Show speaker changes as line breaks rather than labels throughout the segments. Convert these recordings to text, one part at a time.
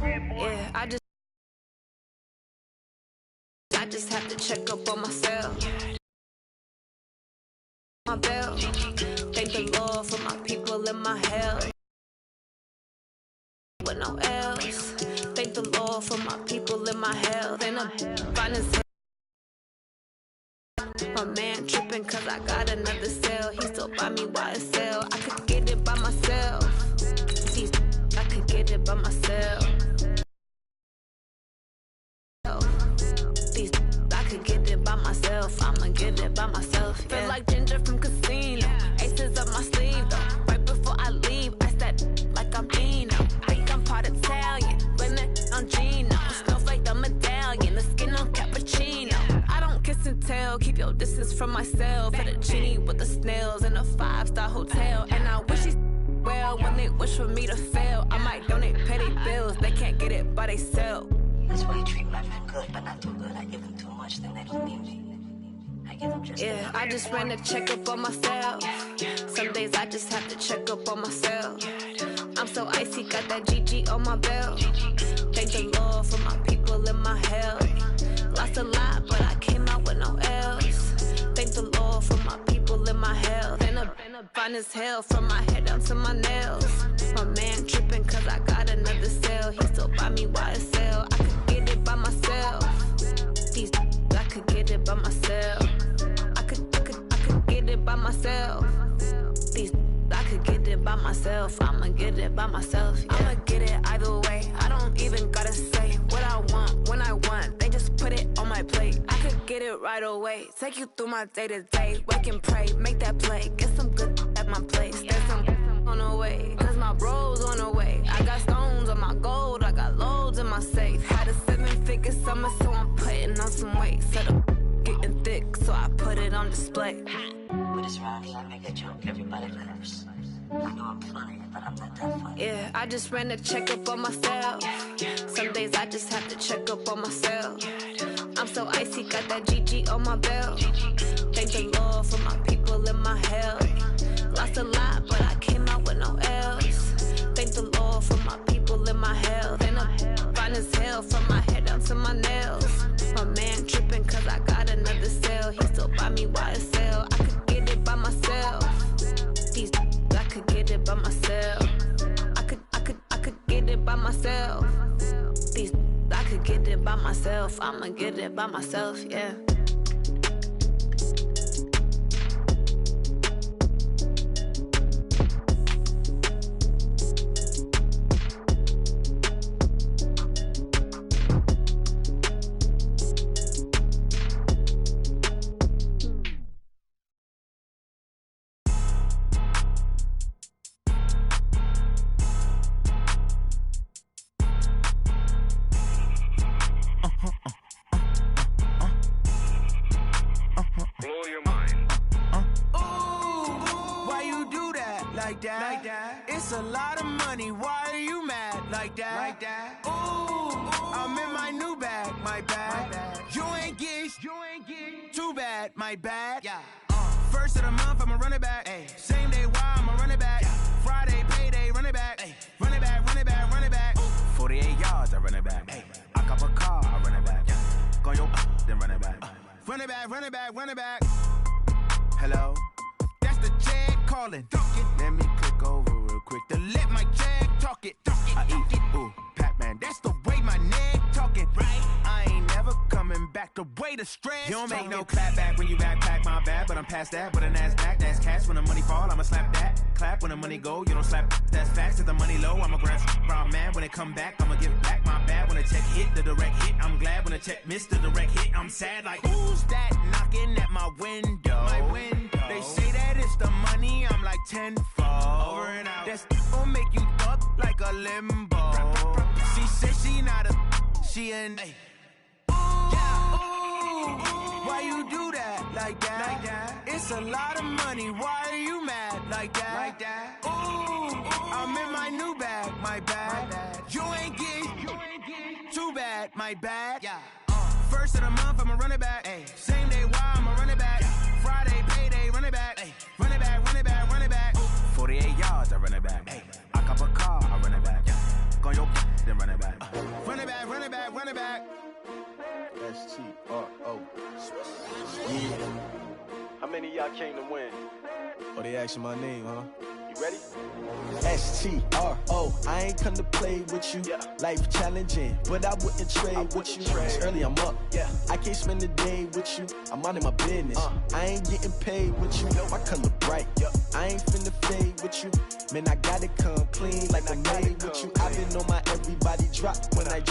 Yeah, I just have to check up on myself. My bell. Thank the Lord for my people in my hell. With no else. Thank the Lord for my people in my hell. Then I'm fine as hell. My man tripping cause I got another cell. He still buy me YSL. I could get it by myself. I could get it by myself. I could get it by myself. I'ma get it by myself. Yeah. Feel like Ginger from Casino. Aces up my sleeve though. Right before I leave, I said like I'm Dino. Think I'm part Italian. Blame that on Gino. Smells like the medallion. The skin on cappuccino. I don't kiss and tell. Keep your distance from myself. Fettuccine with the snails in a 5-star hotel. And I wish he's well when they wish for me to fail. I might donate petty bills. They can't get it by themselves.
That's why you treat my friend good, but not too good. I give them too much, then they don't need me. I give them just enough.
I just ran to check up on myself. Some days I just have to check up on myself. I'm so icy, got that GG on my belt. Thank the Lord for my people in my hell. Lost a lot, but I came out with no else. Thank the Lord for my people in my hell. Then I'm fine as hell from my head down to my nails. My man tripping cause I got another cell. He still buy me YSL. I could get it by myself. I could get it by myself. I could get it by myself. I could get it by myself. I'ma get it by myself. Yeah. I'ma get it either way. I don't even gotta say what I want when I want. They just put it on my plate. I could get it right away. Take you through my day to day. Wake and pray, make that play. Get some good at my place. There's some on the way. Cause my bro's on the way. I got stones on my gold. I got loads in my safe. Had a 7-figure summer, so I'm putting on some weight. Set up getting thick, so I put it on display.
With this round here, I make a joke. Everybody laughs. I know I'm funny, but I'm not that funny.
Yeah, I just ran to check up on myself. Some days I just have to check up on myself. I'm so icy, got that GG on my belt. Thank the Lord for my people in my hell. Lost a lot, but I came out with no else. Thank the Lord for my people in my hell. Then I'm fine as hell from my head down to my nails. My man tripping cause I got another cell. He still buy me YSL. I could get it by myself. I could get it by myself. I could get it by myself. I could get it by myself. I'ma get it by myself, yeah.
It's a lot of money, why are you mad like that? Ooh, I'm in my new bag, my bad. You ain't get too bad, my bad. Yeah. First of the month, I'ma run it back. Ay. Same day, why I'ma run it back. Yeah. Friday, payday, run it back. Ay. Run it back, run it back, run it back. 48 yards, I run it back. Ay. I cop a car, I run it back. Yeah. Go your then run it back. Run it back, run it back, run it back. Hello? That's the check calling. Let me click over real quick to let my check talk it. I eat, ooh, Pac-Man, that's the way my neck talking. Right? I ain't never coming back the way the stress. You don't make no clap back when you backpack, my bad, but I'm past that. With a NASDAQ, that's cash. When the money fall, I'ma slap that. Clap when the money go, you don't slap. That's facts. If the money low, I'ma grab brown man. When it come back, I'ma give back my bad. When the check hit, the direct hit, I'm glad. When the check missed the direct hit, I'm sad. Like, who's that knocking at my window? My window. They say that it's the money, I'm like tenfold. Over and out. That's gon' make you up like a limbo. She said she not a, she an. Ay. Why you do that like that? It's a lot of money. Why are you mad like that? Ooh, I'm in my new bag, my bad. You ain't get too bad, my bad. Yeah. First of the month, I'ma run it back. Ay. Same day, why I'ma run it back. Yeah. Friday, payday, run it back. Ay. Run it back, run it back, run it back. 48 yards, I run it back. Ay. I cop a car, I run it back. Yeah. Go your then run it back.
How many of y'all came to win?
Oh, they asking my name, huh?
You ready?
STRO, I ain't come to play with you. Life challenging, but I wouldn't trade with you. It's early, I'm up. I can't spend the day with you. I'm minding my business. I ain't getting paid with you. My color bright. I ain't finna fade with you. Man, I gotta come clean like I made with you. I've been on my everybody drop when I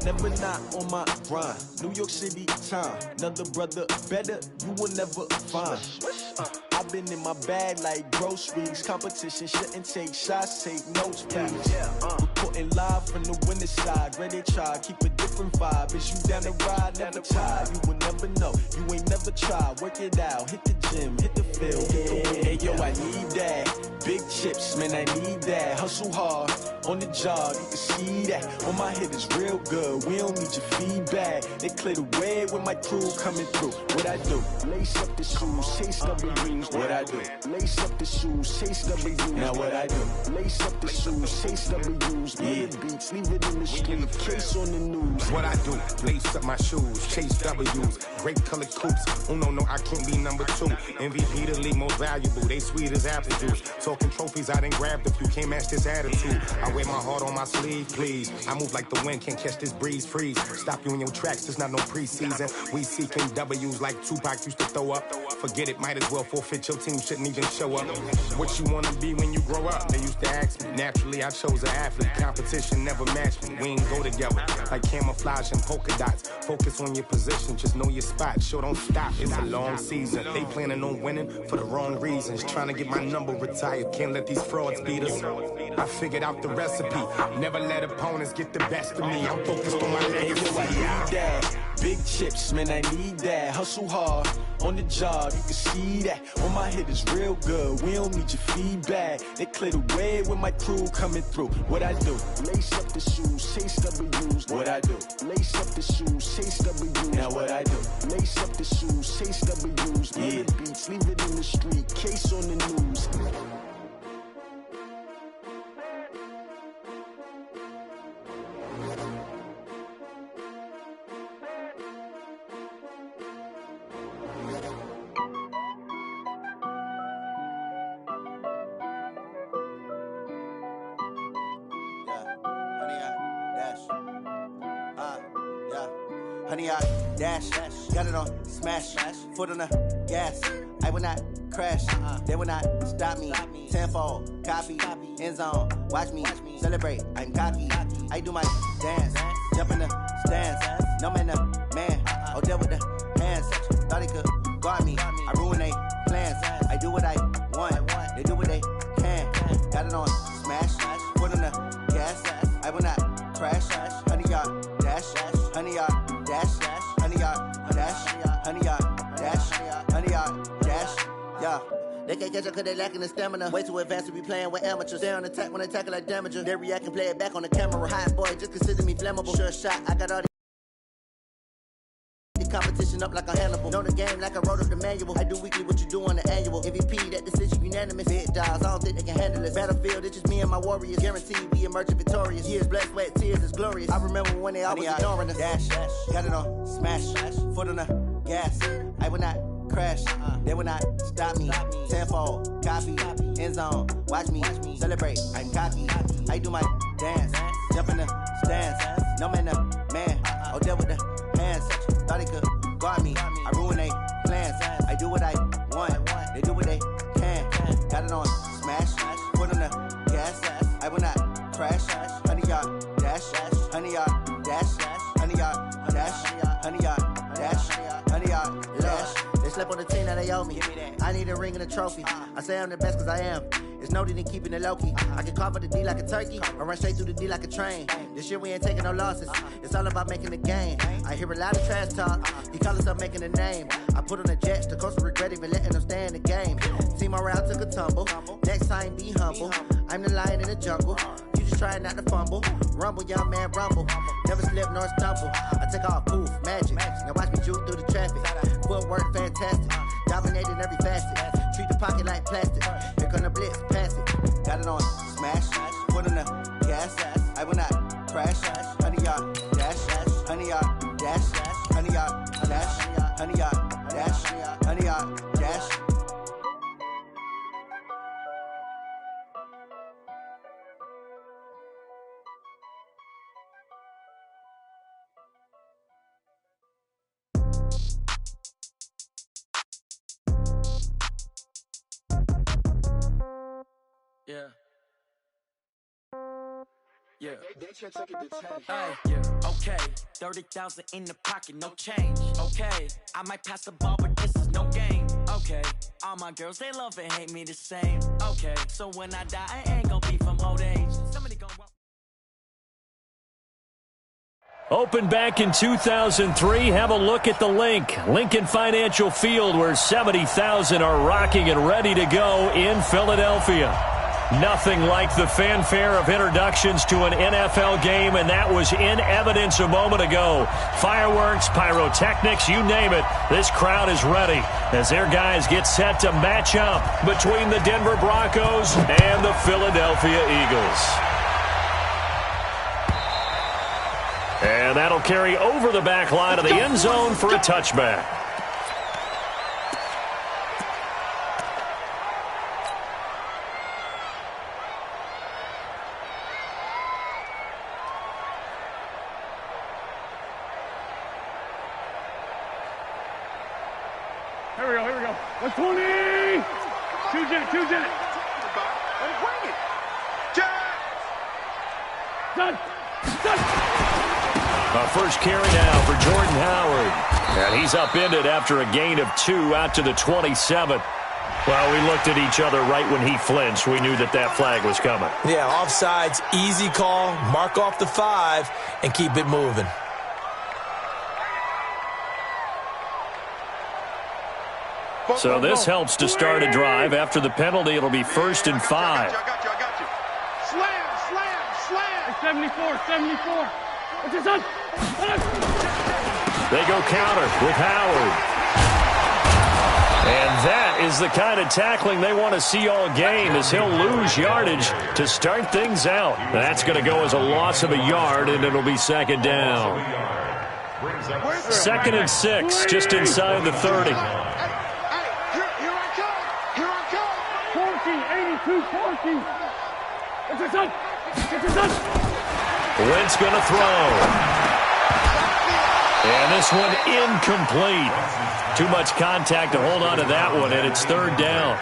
never not on my grind. New York City time. Another brother better, you will never find. I've been in my bag like groceries. Competition shouldn't take shots, take notes, please. Reporting live from the winning side. Ready to try, keep a different vibe. Is you down the ride, never tired. You will never know, you ain't never tried. Work it out, hit the gym, hit the field, hit the win. Hey yo, I need that. Big chips, man, I need that. Hustle hard, on the job, you can see that. On my head is real good, we don't need your feedback. They clear the way with my crew coming through. What I do? Lace up the shoes, chase W's. What I do? Lace up the shoes, chase W's. Now what I do? Lace up the shoes, chase W's. Million beats, leave it in the street, case on the news.
What I do? Lace up my shoes, chase W's. Great colored coops. Oh no, I can't be number 2. MVP the league most valuable. They sweet as apple juice. Talking trophies, I done grabbed a few. Can't match this attitude. I wear my heart on my sleeve, please. I move like the wind, can't catch this breeze. Freeze. Stop you in your tracks. There's not no preseason. We seeking W's like Tupac used to throw up. Forget it, might as well forfeit. Your team shouldn't even show up. What you wanna be when you grow up? They used to ask me. Naturally, I chose an athlete. Competition never matched me. We ain't go together like camouflage and polka dots. Focus on your position, just know your spot. Sure, don't stop. It's a long season. They planning on winning for the wrong reasons. Trying to get my number retired. Can't let these frauds beat us. I figured out the recipe. Never let opponents get the best of me. I'm focused on my legacy.
I need that. Big chips, man, I need that. Hustle hard, on the job, you can see that. On my head is real good, we don't need your feedback. They clear the way with my crew coming through. What I do? Lace up the shoes, chase W's. What I do? Lace up the shoes, chase W's. Now what I do? Lace up the shoes, chase W's. Million beats, leave it in the street, case on the news.
Honey, I dash, got it on smash, foot on the gas. I will not crash, they will not stop me. Tenfold, copy, end zone, watch me celebrate. I'm cocky, I do my dance, jump in the stands. No man, man, oh deal with the hands. Thought he could guard me, I ruin they plans. I do what I want, they do what they can. Got it on smash, foot on the gas. I will not crash, honey, y'all dash, honey, y'all. Dash, honey, y'all, dash, honey, y'all, dash, honey, y'all, dash, yeah. They can't catch up cause they lacking the stamina. Way too advanced to be playing with amateurs. Stay on attack when they tackle like damager. They react and play it back on the camera. Hot boy, just consider me flammable. Sure shot, I got all the competition up like a Hannibal. Know the game like I wrote up the manual. I do weekly what you do on the annual. MVP, that decision unanimous. Big dogs, I don't think they can handle this. Battlefield, it's just me and my warriors. Guaranteed we emerging victorious. Years, blood, sweat, tears, is glorious. I remember when they always ignoring us. Dash, got it on smash, foot on the gas. I will not crash, they will not stop me. Tenfold, copy, end zone, watch me celebrate. I'm cocky, I do my dance, jump in the stands. No man, man, oh deal with the hands. Thought he could guard me, I ruin they plans. I do what I want, they do what they can. Got it on smash, foot on the gas. I will not crash, honey, y'all dash, honey, y'all dash, honey, y'all dash, honey, y'all dash, honey, y'all dash. They slept on the team that they owe me. I need a ring and a trophy. I say I'm the best cause I am. It's noted in keeping it low-key. I can carve up the D like a turkey, or run straight through the D like a train. This year we ain't taking no losses. It's all about making the game. I hear a lot of trash talk. He call himself making a name. I put on the Jets, the coach will regret even letting them stay in the game. Team morale took a tumble. Next time be humble. I'm the lion in the jungle. You just trying not to fumble. Rumble, young man, rumble. Never slip nor stumble. I take off, poof, magic. Now watch me juke through the traffic. Footwork fantastic. Dominating every facet. Treat the pocket like plastic. Here come the blitz, pass it. Got it on smash, foot on the gas. I will not crash. Honey, y'all dash, honey, y'all dash, honey, honey yard, dash, honey yard, dash.
Yeah. Yeah.
Yeah. Okay. 30,000 in the pocket, no change. Okay. I might pass the ball, but this is no game. Okay. All my girls, they love and hate me the same. Okay. So when I die, I ain't gonna be from old age. Somebody gonna walk.
Opened back in 2003. Have a look at the link. Lincoln Financial Field, where 70,000 are rocking and ready to go in Philadelphia. Nothing like the fanfare of introductions to an NFL game, and that was in evidence a moment ago. Fireworks, pyrotechnics, you name it. This crowd is ready as their guys get set to match up between the Denver Broncos and the Philadelphia Eagles. And that'll carry over the back line of the end zone for a touchback.
Here we go. 120! Two jet.
Bring it. Jet.
Done.
A first carry now for Jordan Howard. And he's upended after a gain of 2 out to the 27. Well, we looked at each other right when he flinched. We knew that that flag was coming.
Yeah, offsides, easy call, mark off the 5, and keep it moving.
So this helps to start a drive. After the penalty, it'll be 1st and 5.
I got you. Slam.
74. What's this on?
They go counter with Howard. And that is the kind of tackling they want to see all game, as he'll lose yardage to start things out. That's going to go as a loss of a yard, and it'll be 2nd down. 2nd and 6, just inside the 30. Wentz going to throw. And this one incomplete. Too much contact to hold on to that one, and it's 3rd down.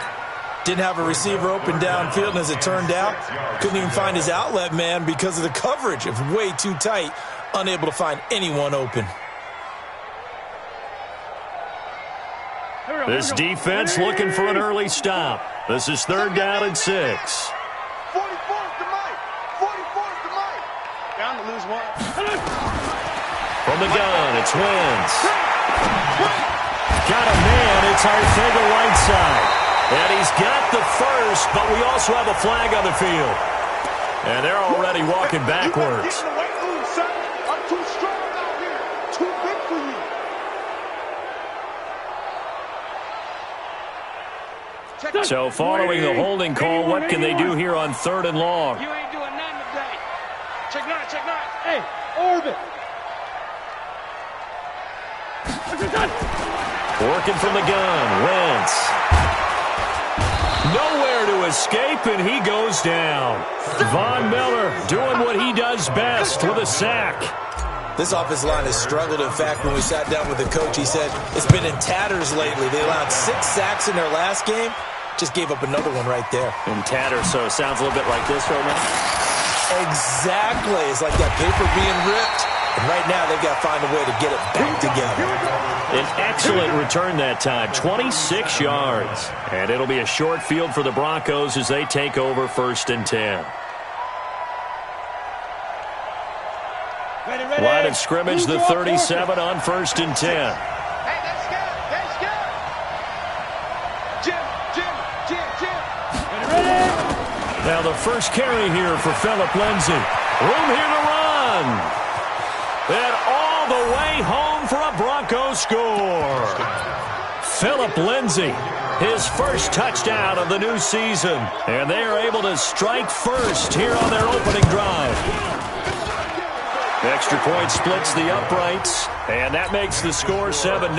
Didn't have a receiver open downfield, and as it turned out, couldn't even find his outlet man because of the coverage. It was way too tight, unable to find anyone open.
This defense looking for an early stop. This is 3rd down and 6.
44's to Mike. Down to lose 1.
From the gun, it's Wentz. Got a man, it's Arcega-Whiteside. And he's got the first, but we also have a flag on the field. And they're already walking backwards.
I'm too strong out here. Too big for you.
So following the holding call, what can they do here on 3rd and long?
You ain't doing nothing today. Check 9. Hey, orbit.
Working from the gun, Wentz. Nowhere to escape, and he goes down. Von Miller doing what he does best with a sack.
This offensive line has struggled. In fact, when we sat down with the coach, he said it's been in tatters lately. They allowed 6 sacks in their last game. Just gave up another one right there.
In tatters, so it sounds a little bit like this right now.
Exactly. It's like that paper being ripped. And right now, they've got to find a way to get it back together.
An excellent return that time, 26 yards. And it'll be a short field for the Broncos as they take over 1st and 10.
Ready.
Line of scrimmage, the 37 on 1st and 10.
Hey, that's good. Jim.
Ready.
Now the first carry here for Phillip Lindsay. Room here to run. And all the way home for a Broncos score. Phillip Lindsay, his first touchdown of the new season. And they are able to strike first here on their opening drive. Extra point splits the uprights, and that makes the score 7-0.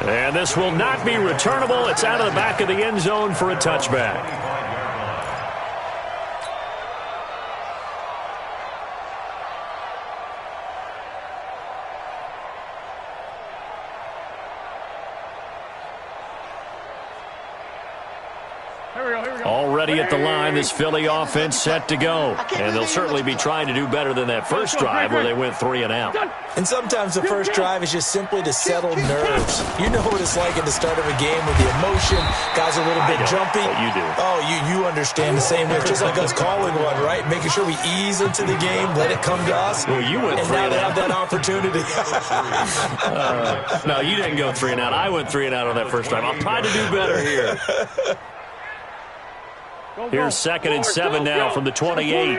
And this will not be returnable. It's out of the back of the end zone for a touchback. Already at the line, this Philly offense set to go. And they'll certainly be trying to do better than that first drive where they went 3 and out.
And sometimes the first drive is just simply to settle nerves. You know what it's like at the start of a game with the emotion. Guys are a little bit jumpy.
You do.
Oh, you understand the same way. Just like us calling one, right? Making sure we ease into the game, let it come to us.
Well, you went 3 and out.
And now they have that opportunity.
No, you didn't go 3 and out. I went 3 and out on that first drive. I'll try to do better here. Here's 2nd and 7 now from the 28.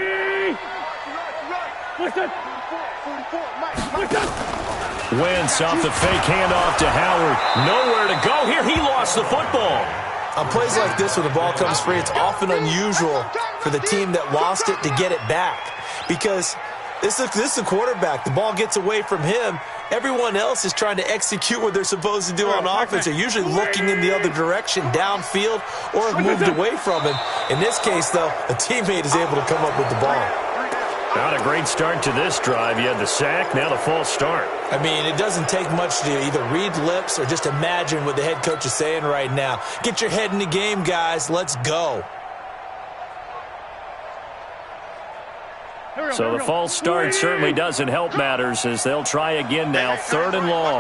Wentz off the fake handoff to Howard. Nowhere to go here. He lost the football.
On plays like this, when the ball comes free, it's often unusual for the team that lost it to get it back. Because this is a quarterback. The ball gets away from him. Everyone else is trying to execute what they're supposed to do on offense. They're usually looking in the other direction, downfield, or have moved away from him. In this case, though, a teammate is able to come up with the ball.
Not a great start to this drive. You had the sack, now the false start.
I mean, it doesn't take much to either read lips or just imagine what the head coach is saying right now. Get your head in the game, guys. Let's go.
So the false start certainly doesn't help matters as they'll try again now. 3rd and long.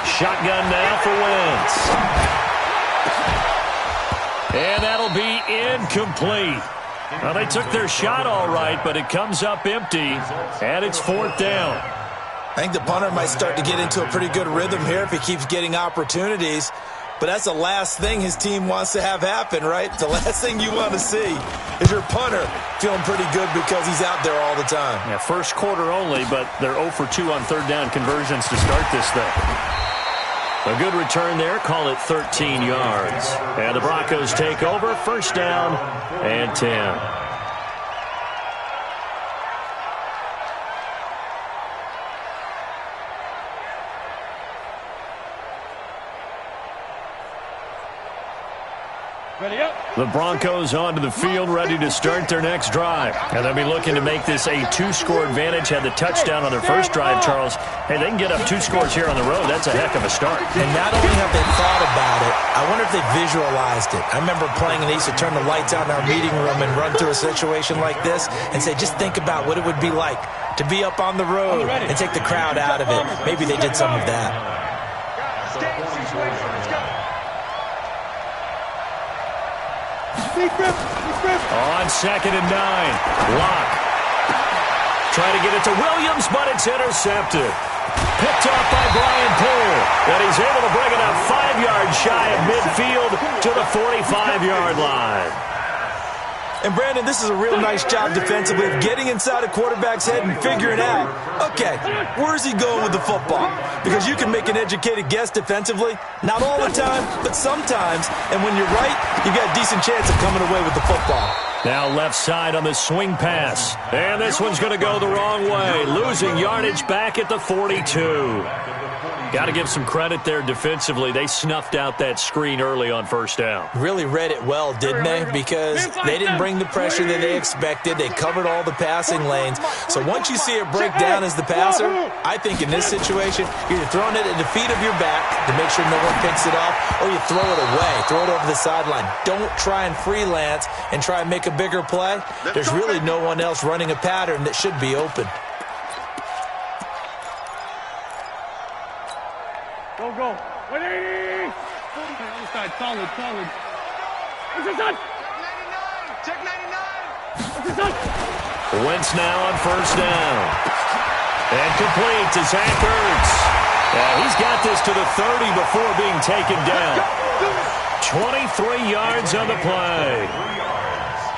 Shotgun now for Wentz. And that'll be incomplete. Well, they took their shot all right, but it comes up empty, and it's 4th down.
I think the punter might start to get into a pretty good rhythm here if he keeps getting opportunities. But that's the last thing his team wants to have happen, right? The last thing you want to see is your punter feeling pretty good because he's out there all the time.
Yeah, first quarter only, but they're 0 for 2 on 3rd down conversions to start this thing. A good return there. Call it 13 yards. And the Broncos take over. 1st down and 10. The Broncos onto the field, ready to start their next drive. And they'll be looking to make this a 2-score advantage. Had the touchdown on their first drive, Charles. Hey, they can get up 2 scores here on the road. That's a heck of a start.
And not only have they thought about it, I wonder if they visualized it. I remember playing, and they used to turn the lights out in our meeting room and run through a situation like this and say, just think about what it would be like to be up on the road and take the crowd out of it. Maybe they did some of that.
On 2nd and 9. Lock. Trying to get it to Williams, but it's intercepted. Picked off by Brian Poole. And he's able to bring it up 5 yards shy of midfield to the 45-yard line.
And, Brandon, this is a real nice job defensively of getting inside a quarterback's head and figuring out, okay, where's he going with the football? Because you can make an educated guess defensively. Not all the time, but sometimes. And when you're right, you've got a decent chance of coming away with the football.
Now left side on the swing pass. And this one's going to go the wrong way. Losing yardage back at the 42. Got to give some credit there defensively. They snuffed out that screen early on 1st down.
Really read it well, didn't they? Because they didn't bring the pressure that they expected. They covered all the passing lanes. So once you see it break down as the passer, I think in this situation, you're either throwing it at the feet of your back to make sure no one picks it off, or you throw it away, throw it over the sideline. Don't try and freelance and try and make a bigger play. There's really no one else running a pattern that should be open.
Go. 180. Solid. What's this on? Check 99. What's this on?
Wentz now on 1st down. And complete to Zach Ertz. He's got this to the 30 before being taken down. 23 yards on the play.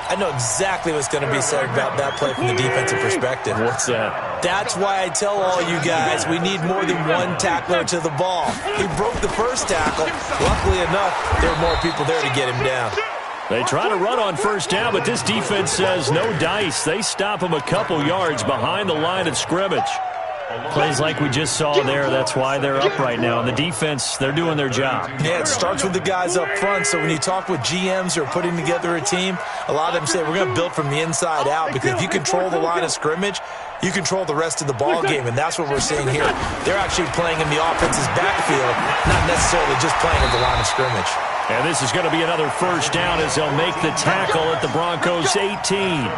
I know exactly what's going to be said about that play from the defensive perspective.
What's that?
That's why I tell all you guys we need more than one tackler to the ball. He broke the first tackle. Luckily enough, there were more people there to get him down.
They try to run on first down, but this defense says no dice. They stop him a couple yards behind the line of scrimmage. Plays like we just saw there, that's why they're up right now. And the defense, they're doing their job.
Yeah, it starts with the guys up front. So when you talk with GMs who are putting together a team, a lot of them say we're going to build from the inside out, because if you control the line of scrimmage, you control the rest of the ball game, and that's what we're seeing here. They're actually playing in the offense's backfield, not necessarily just playing at the line of scrimmage.
And this is going to be another first down as they'll make the tackle at the Broncos' 18.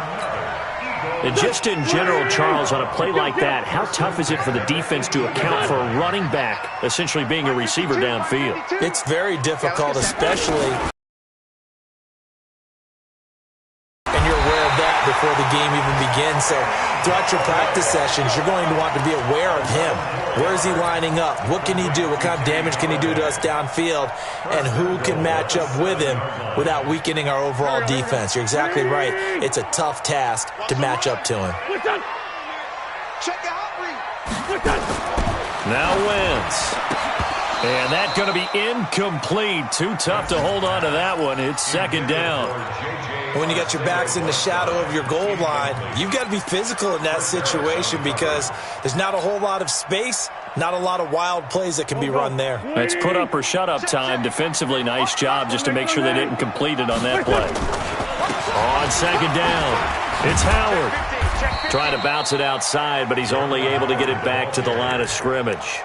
And just in general, Charles, on a play like that, how tough is it for the defense to account for a running back essentially being a receiver downfield?
It's very difficult, especially, and you're aware of that before the game even begins. So throughout your practice sessions, you're going to want to be aware of him. Where is he lining up? What can he do? What kind of damage can he do to us downfield? And who can match up with him without weakening our overall defense? You're exactly right. It's a tough task to match up to him.
Now Wentz. And that's going to be incomplete. Too tough to hold on to that one. It's second down.
When you got your backs in the shadow of your goal line, you've got to be physical in that situation, because there's not a whole lot of space, not a lot of wild plays that can be run there.
It's put up or shut up time. Defensively, nice job just to make sure they didn't complete it on that play. On second down, it's Howard. Trying to bounce it outside, but he's only able to get it back to the line of scrimmage.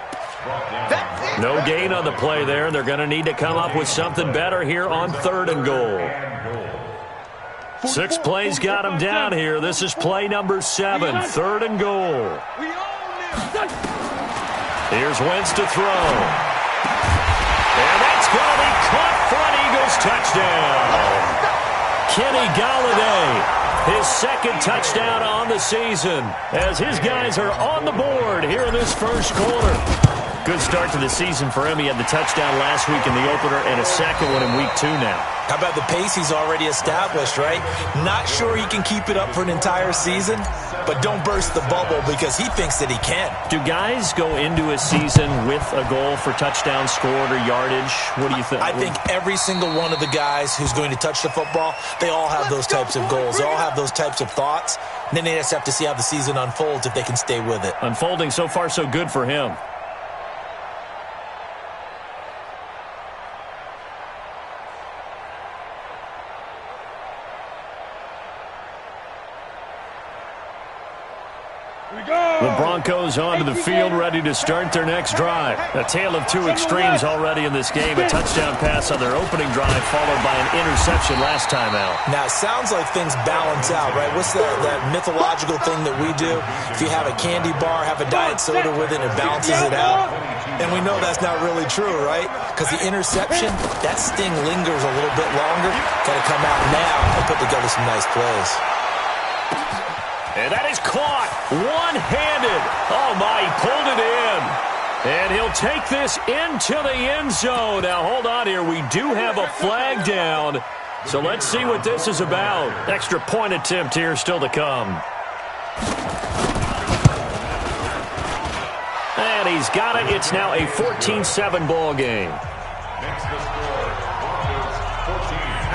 No gain on the play there. They're going to need to come up with something better here on third and goal. 6 plays got him down here. This is play number 7, third and goal. Here's Wentz to throw. And that's going to be caught for an Eagles touchdown. Kenny Golladay, his second touchdown on the season, as his guys are on the board here in this first quarter. Good start to the season for him. He had the touchdown last week in the opener and a second one in week 2 now.
How about the pace he's already established, right? Not sure he can keep it up for an entire season, but don't burst the bubble, because he thinks that he can.
Do guys go into a season with a goal for touchdown scored or yardage? What do you think?
I think every single one of the guys who's going to touch the football, they all have those types of goals. They all have those types of thoughts. And then they just have to see how the season unfolds if they can stay with it.
Unfolding so far so good for him. The Broncos onto the field, ready to start their next drive. A tale of two extremes already in this game. A touchdown pass on their opening drive, followed by an interception last time out.
Now, it sounds like things balance out, right? What's that mythological thing that we do? If you have a candy bar, have a diet soda with it, it balances it out. And we know that's not really true, right? Because the interception, that sting lingers a little bit longer. Got to come out now and put together some nice plays.
And that is caught one-handed. Oh, my, he pulled it in. And he'll take this into the end zone. Now, hold on here. We do have a flag down. So let's see what this is about. Extra point attempt here still to come. And he's got it. It's now a 14-7 ball game.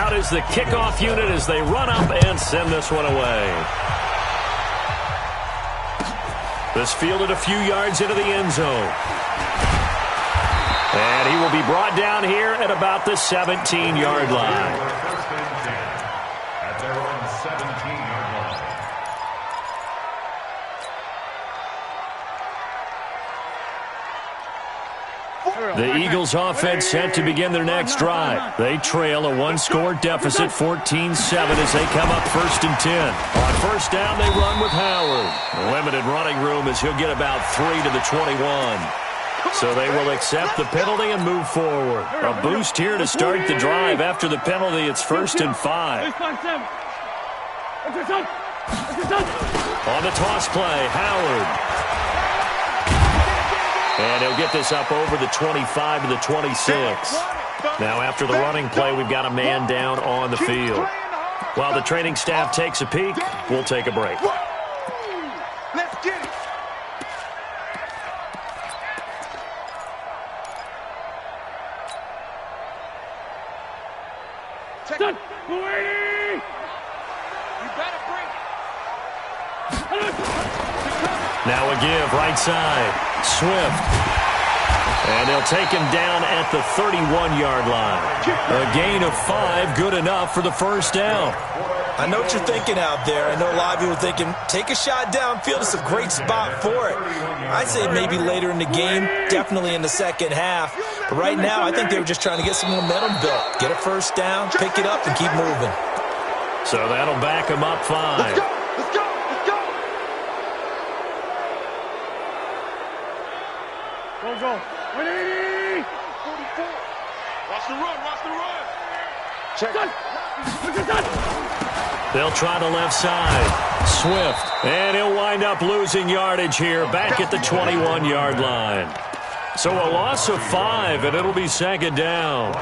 Out is the kickoff unit as they run up and send this one away. This fielded a few yards into the end zone. And he will be brought down here at about the 17-yard line.
At their own 17-yard line.
The Eagles offense set to begin their next drive. They trail a one-score deficit, 14-7, as they come up 1st and 10. On first down, they run with Howard. Limited running room as he'll get about 3 to the 21. So they will accept the penalty and move forward. A boost here to start the drive. After the penalty, it's 1st and 5. On the toss play, Howard. And he'll get this up over the 25 to the 26. Now, after the running play, we've got a man down on the field. While the training staff takes a peek, we'll take a break.
Let's get it.
Done. Away.
You better bring it.
Now a give, right side. Swift. And they'll take him down at the 31-yard line. A gain of 5, good enough for the first down.
I know what you're thinking out there. I know a lot of people are thinking, take a shot downfield. It's a great spot for it. I'd say maybe later in the game, definitely in the second half. But right now, I think they were just trying to get some momentum built. Get a first down, pick it up, and keep moving.
So that'll back him up 5.
Let's go. Let's go. Let's go.
Go. 180.
44. Watch the run. Watch the run.
Check. Done.
They'll try the left side. Swift. And he'll wind up losing yardage here back at the 21-yard line. So a loss of 5, and it'll be second down.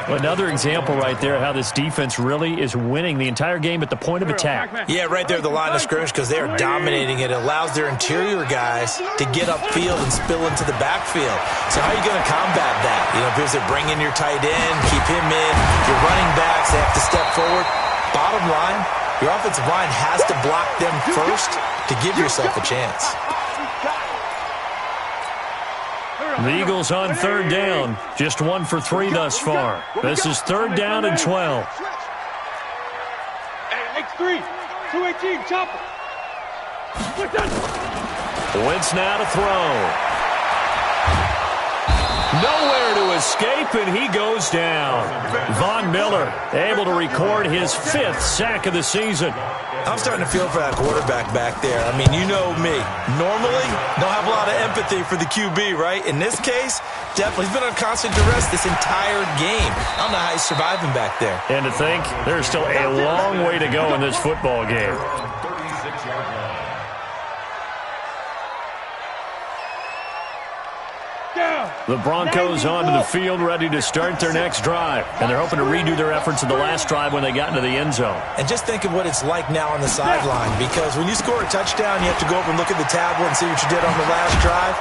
Another example right there how this defense really is winning the entire game at the point of attack.
Yeah, right there at the line of scrimmage because they are dominating it. It allows their interior guys to get upfield and spill into the backfield. So how are you going to combat that? You know, because they bring in your tight end, keep him in. Your running backs, they have to step forward. Bottom line, your offensive line has to block them first to give yourself a chance.
The Eagles on third down. Just 1 for 3 thus far. This is third down and 12.
Hey, X3, 218, chopper.
Wentz now to throw. Nowhere to escape, and he goes down. Von Miller able to record his 5th sack of the season.
I'm starting to feel for that quarterback back there. I mean, you know me. Normally, don't have a lot of empathy for the QB, right? In this case, definitely. He's been on constant duress this entire game. I don't know how he's surviving back there.
And to think, there's still a long way to go in this football game. The Broncos onto the field, ready to start their next drive. And they're hoping to redo their efforts in the last drive when they got into the end zone.
And just think of what it's like now on the sideline, because when you score a touchdown, you have to go over and look at the tablet and see what you did on the last drive.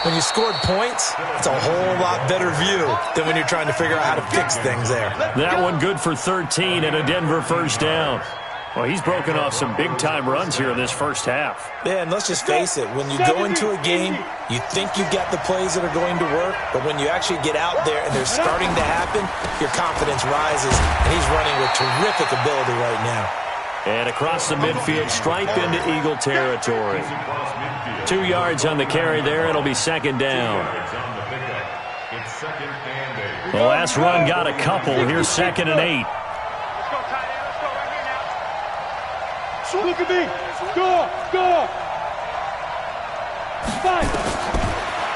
When you scored points, it's a whole lot better view than when you're trying to figure out how to fix things there.
That one good for 13 and a Denver first down. Well, he's broken off some big-time runs here in this first half.
Yeah, and let's just face it. When you go into a game, you think you've got the plays that are going to work, but when you actually get out there and they're starting to happen, your confidence rises, and he's running with terrific ability right now.
And across the midfield, stripe into Eagle territory. 2 yards on the carry there. It'll be second down. The last run got a couple. Here's 2nd and 8.
Look at me. Score. Five.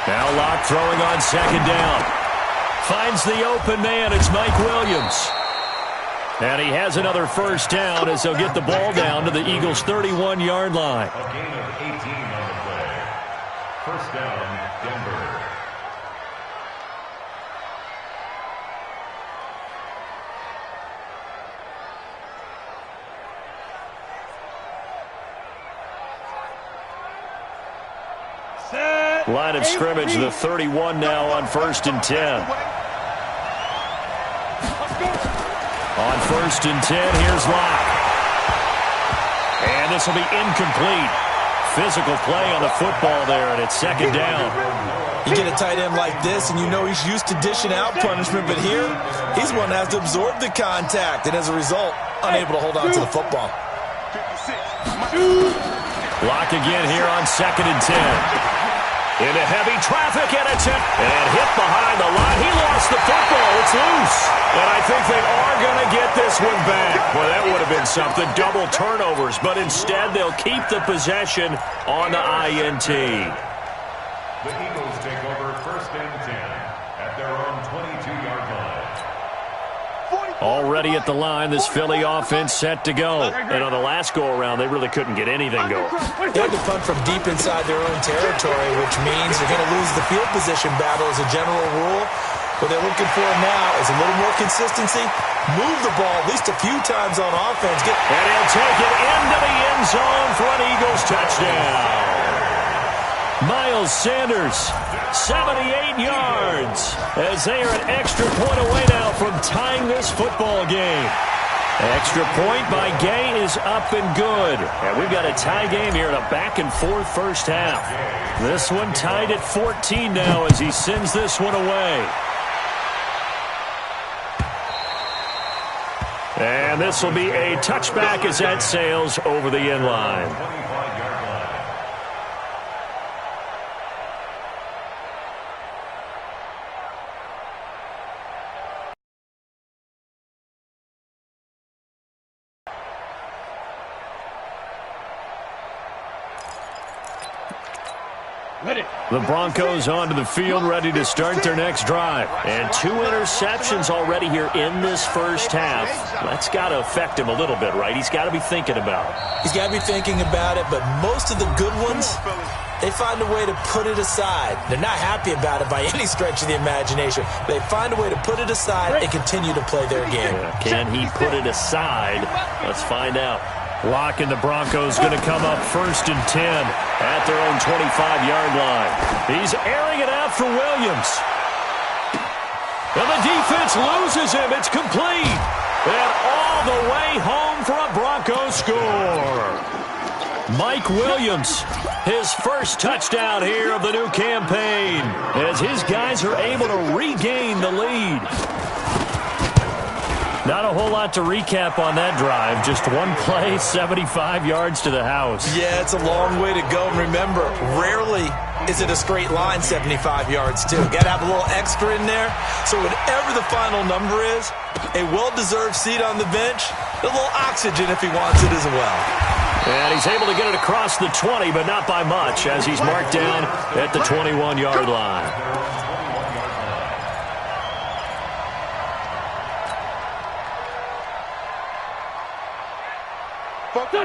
Now Locke throwing on second down. Finds the open man. It's Mike Williams. And he has another first down as they'll get the ball down to the Eagles' 31-yard line.
A gain of 18 on the play. First down, Denver.
Line of scrimmage, the 31 now on 1st and 10. On 1st and 10, here's Locke. And this will be incomplete. Physical play on the football there, and it's second down.
You get a tight end like this, and you know he's used to dishing out punishment, but here, he's one that has to absorb the contact, and as a result, unable to hold on to the football.
Locke again here on 2nd and 10. Into heavy traffic, and it's hit. And hit behind the line. He lost the football. It's loose. And I think they are going to get this one back. Well, that would have been something. Double turnovers. But instead, they'll keep the possession on the INT.
The Eagles take over 1st and 10 at their own 22-yard line.
Already at the line, this Philly offense set to go. And on the last go-around, they really couldn't get anything going.
They had to punt from deep inside their own territory, which means they're going to lose the field position battle as a general rule. What they're looking for now is a little more consistency. Move the ball at least a few times on offense.
And he'll take it into the end zone for an Eagles touchdown. Miles Sanders, 78 yards, as they are an extra point away now from tying this football game. Extra point by Gay is up and good. And we've got a tie game here in a back-and-forth first half. This one tied at 14 now as he sends this one away. And this will be a touchback as that sails over the end line. The Broncos onto the field, ready to start their next drive. And 2 interceptions already here in this first half. That's got to affect him a little bit, right? He's got to be thinking about it.
He's got to be thinking about it, but most of the good ones, they find a way to put it aside. They're not happy about it by any stretch of the imagination. They find a way to put it aside and continue to play their game.
Can he put it aside? Let's find out. Lock in the Broncos going to come up 1st and 10 at their own 25-yard line. He's airing it out for Williams. And the defense loses him. It's complete. And all the way home for a Broncos score. Mike Williams, his first touchdown here of the new campaign, as his guys are able to regain the lead. Not a whole lot to recap on that drive. Just one play, 75 yards to the house.
Yeah, it's a long way to go. And remember, rarely is it a straight line 75 yards, too. Got to have a little extra in there. So whatever the final number is, a well-deserved seat on the bench, a little oxygen if he wants it as well.
And he's able to get it across the 20, but not by much, as he's marked down at the 21-yard line.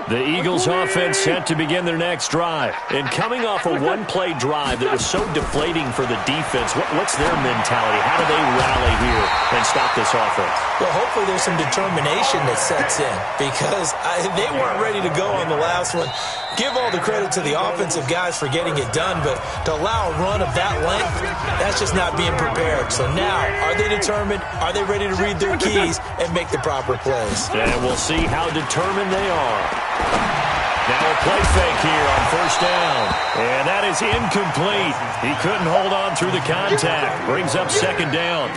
The Eagles offense set to begin their next drive. And coming off a one-play drive that was so deflating for the defense, what's their mentality? How do they rally here and stop this offense?
Well, hopefully there's some determination that sets in, because they weren't ready to go on the last one. Give all the credit to the offensive guys for getting it done, but to allow a run of that length, that's just not being prepared. So now, are they determined? Are they ready to read their keys and make the proper plays?
And we'll see how determined they are. Now a play fake here on 1st down. And that is incomplete. He couldn't hold on through the contact. Brings up 2nd down.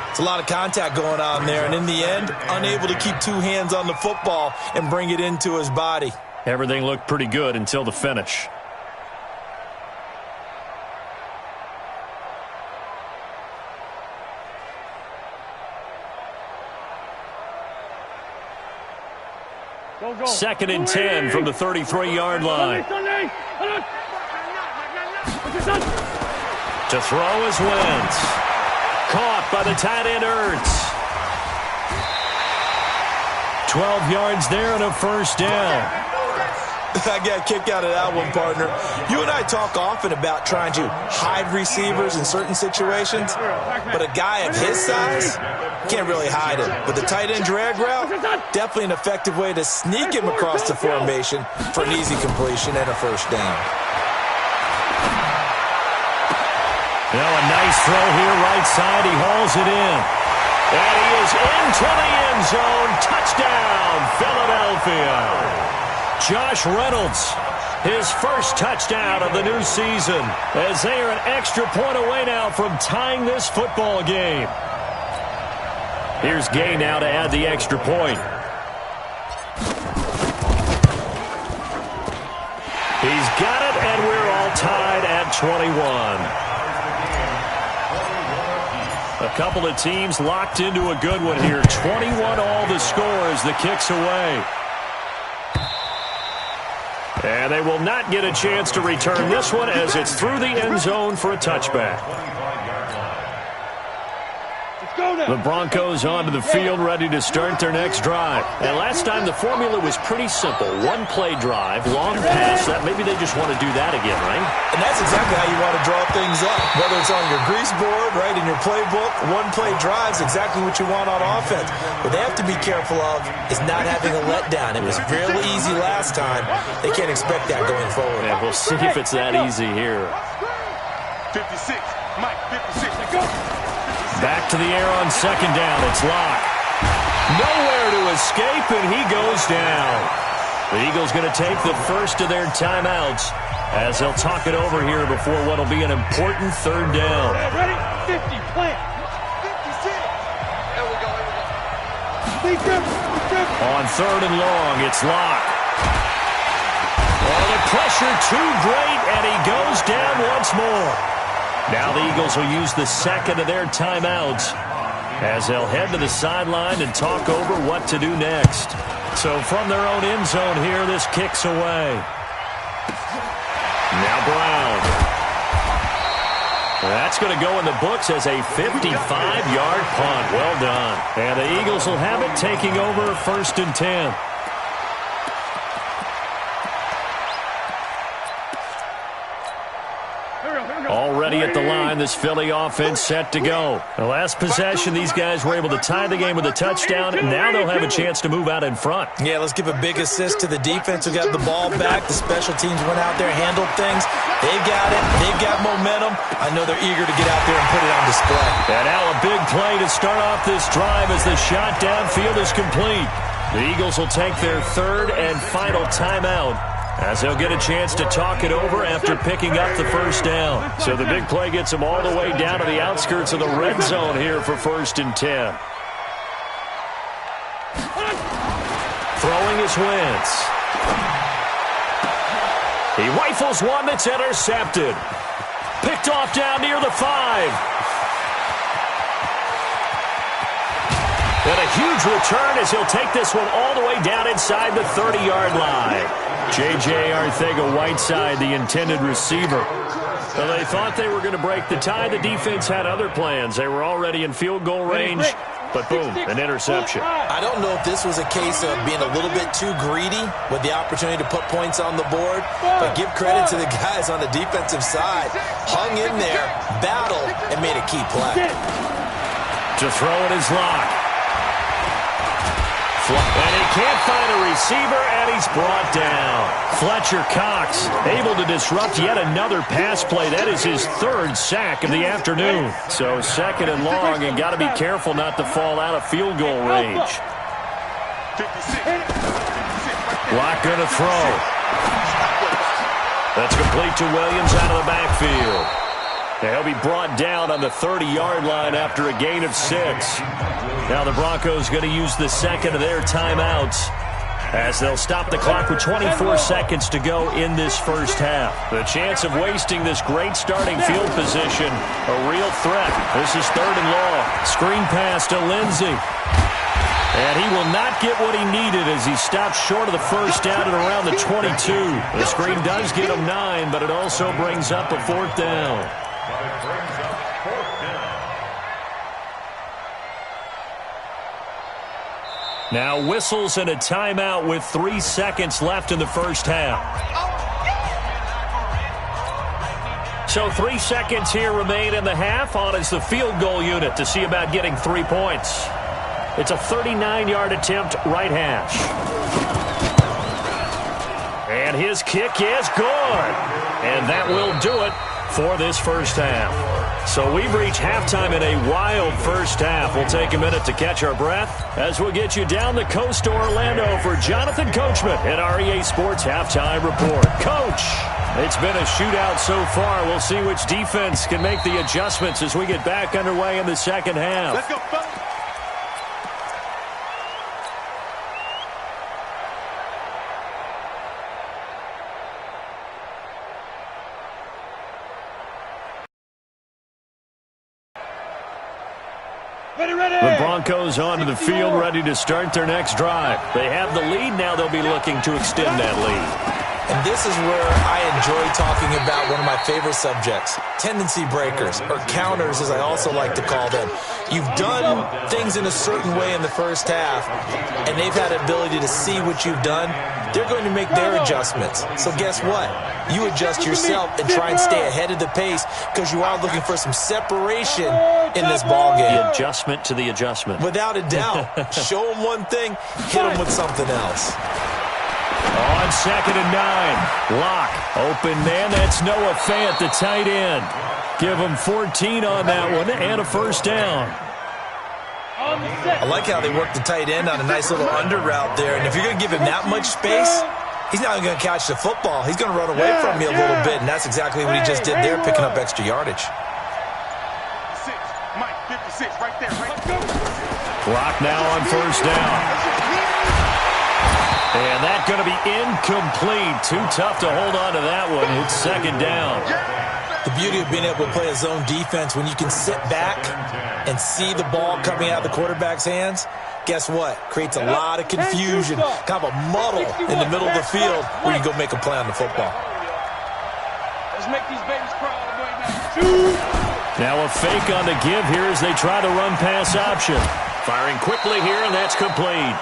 It's a lot of contact going on there, and in the end, unable to keep 2 hands on the football and bring it into his body.
Everything looked pretty good until the finish. Second and 10 from the 33-yard line. To throw is Wentz. Caught by the tight end Ertz. 12 yards there and a 1st down.
I got a kick out of that one, partner. You and I talk often about trying to hide receivers in certain situations, but a guy of his size can't really hide him. But the tight end drag route, definitely an effective way to sneak him across the formation for an easy completion and a 1st down.
Now a nice throw here, right side. He hauls it in. And he is into the end zone. Touchdown, Philadelphia. Josh Reynolds, his first touchdown of the new season, as they are an extra point away now from tying this football game. Here's Gay now to add the extra point. He's got it, and we're all tied at 21. A couple of teams locked into a good one here. 21 all the score as the kick's away. And they will not get a chance to return this one as it's through the end zone for a touchback.
The Broncos onto the field, ready to start their next drive. And last time the formula was pretty simple. One-play drive, long pass. Maybe they just want to do that again, right?
And that's exactly how you want to draw things up. Whether it's on your grease board, right, in your playbook, one-play drive is exactly what you want on offense. What they have to be careful of is not having a letdown. It was real easy last time. They can't expect that going forward.
Yeah, we'll see if it's that easy here.
56, Mike, 56, let's go.
Back to the air on second down. It's Locke. Nowhere to escape, and he goes down. The Eagles going to take the first of their timeouts as they'll talk it over here before what will be an important third down.
Ready? 50, plant. 56. There we go.
On third and long, it's Locke. Oh, the pressure too great, and he goes down once more. Now the Eagles will use the second of their timeouts as they'll head to the sideline and talk over what to do next. So from their own end zone here, this kicks away. Now Brown. That's going to go in the books as a 55-yard punt. Well done. And the Eagles will have it, taking over first and 10. Already at the line, this Philly offense set to go. The last possession, these guys were able to tie the game with a touchdown, and now they'll have a chance to move out in front.
Yeah, let's give a big assist to the defense who got the ball back. The special teams went out there, handled things. They've got it. They've got momentum. I know they're eager to get out there and put it on display.
And now a big play to start off this drive as the shot downfield is complete. The Eagles will take their third and final timeout as they'll get a chance to talk it over after picking up the first down. So the big play gets them all the way down to the outskirts of the red zone here for first and 10. Throwing is Wentz. He rifles one that's intercepted. Picked off down near the 5. And a huge return as he'll take this one all the way down inside the 30-yard line. J.J. Arcega-Whiteside, the intended receiver. So they thought they were going to break the tie. The defense had other plans. They were already in field goal range, but boom, an interception.
I don't know if this was a case of being a little bit too greedy with the opportunity to put points on the board, but give credit to the guys on the defensive side. Hung in there, battled, and made a key play.
To throw it is Locke. And he can't find a receiver, and he's brought down. Fletcher Cox able to disrupt yet another pass play. That is his third sack of the afternoon. So second and long, and got to be careful not to fall out of field goal range. Locke going to throw. That's complete to Williams out of the backfield. He'll be brought down on the 30-yard line after a gain of 6. Now the Broncos going to use the second of their timeouts as they'll stop the clock with 24 seconds to go in this first half. The chance of wasting this great starting field position, a real threat. This is third and long. Screen pass to Lindsey. And he will not get what he needed as he stops short of the first down at around the 22. The screen does get him 9, but it also brings up a fourth down. Now whistles and a timeout with 3 seconds left in the first half. So 3 seconds here remain in the half. On is the field goal unit to see about getting 3 points. It's a 39-yard attempt, right hash. And his kick is good. And that will do it for this first half. So we've reached halftime in a wild first half. We'll take a minute to catch our breath as we'll get you down the coast to Orlando for Jonathan Coachman at REA Sports Halftime Report. Coach, it's been a shootout so far. We'll see which defense can make the adjustments as we get back underway in the second half.
Let's go, fellas.
The Broncos onto the field, ready to start their next drive. They have the lead. Now they'll be looking to extend that lead.
And this is where I enjoy talking about one of my favorite subjects, tendency breakers, or counters as I also like to call them. You've done things in a certain way in the first half, and they've had the ability to see what you've done. They're going to make their adjustments. So guess what? You adjust yourself and try and stay ahead of the pace because you are looking for some separation in this ball game.
The adjustment to the adjustment.
Without a doubt. Show them one thing, hit them with something else.
On 2nd and 9, Locke, open man, that's Noah Fant, the tight end. Give him 14 on that one and a first down.
I like how they work the tight end on a nice little under route there, and if you're going to give him that much space, he's not going to catch the football. He's going to run away from me a little bit, and that's exactly what he just did there, picking up extra yardage.
Mike, 56, right there, right.
Clock now on first down. And that's going to be incomplete. Too tough to hold on to that one. It's 2nd down.
The beauty of being able to play a zone defense, when you can sit back and see the ball coming out of the quarterback's hands, guess what? Creates a lot of confusion, kind of a muddle in the middle of the field where you go make a play on the football.
Let's make these babies cry all the way now.
Now a fake on the give here as they try the run-pass option. Firing quickly here, and that's complete.